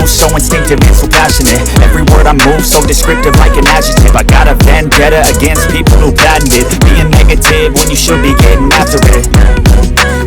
move, so instinctive and so passionate. Every word I move, so descriptive like an adjective. I got a vendetta against people who patented being negative when you should be getting after it.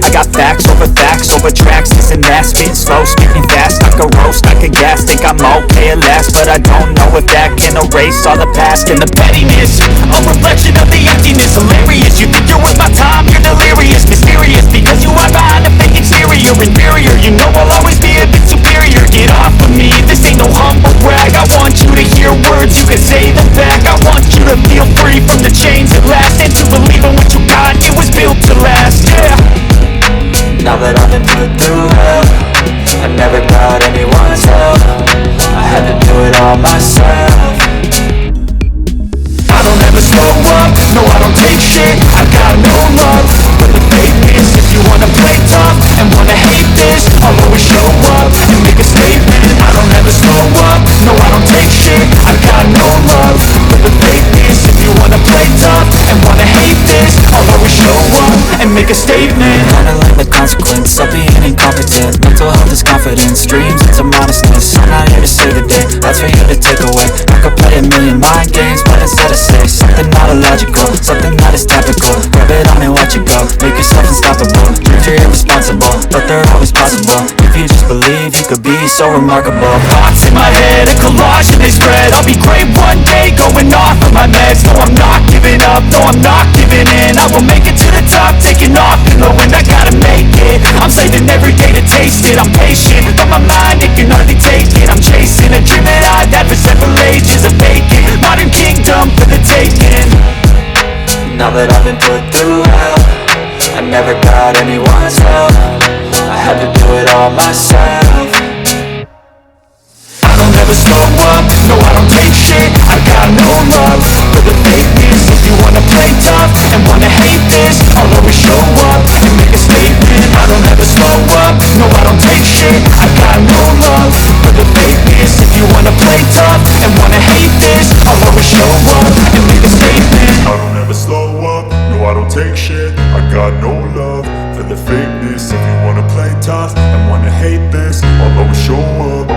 I got facts over tracks, this and that. Spitting slow, speaking fast, I could roast, I could gas. Think I'm okay at last, but I don't know if that can erase all the past and the pettiness. A reflection of the emptiness, hilarious. You think you're worth my time, you're delirious. Mysterious, because you are behind a fake exterior. Inferior, you know I'll always be a bit superior. Get off of me, this ain't no humble brag. I want you to hear words, you can say them back. I want you to feel free from the chains at last, and to believe in what you got, it was built to last, yeah. Now that I've been put through hell, I never got anyone's help. I had to do it all myself. I don't ever slow up, no I don't take shit. I got no love for the fakeness. If you wanna play tough and wanna hate this, I'll always show up and make a statement. I don't ever slow up, no I don't take shit. I got no love for the fakeness. If you wanna play tough and wanna hate this, I'll always show up and make a statement. Handling the consequence of being incompetent. Mental health is confidence, dreams into modestness. I'm not here to save the day, that's for you to take away. I could play a million mind games, but instead I say something not illogical, something that is topical. Grab it on and watch it go, make yourself unstoppable. Dreams are irresponsible, but they're always possible. If you just believe, you could be so remarkable. Thoughts in my head, a collage and they spread. I'll be great one day, going off of my meds. No, I'm not giving up, no, I'm not giving in. I will make it to the top, taking off in the wind. I gotta make it, I'm saving every day to taste it. I'm patient, but my mind, it can hardly take it. I'm chasing a dream that I've had for several ages. A vacant, modern kingdom for the taking. Now that I've been put through hell, I never got anyone's help. I had to do it all myself. I don't ever slow up, no I don't take shit. I got no love for the fakeness. If you wanna play tough and wanna hate this, I'll always show up and make a statement. I don't ever slow up, no I don't take shit. I got no love for the fakeness. If you wanna play tough and wanna hate this, I'll always show up and make a statement. I don't ever slow up, no I don't take shit. I got no love for the fakeness. If you wanna play tough and wanna hate this, I'll always show up.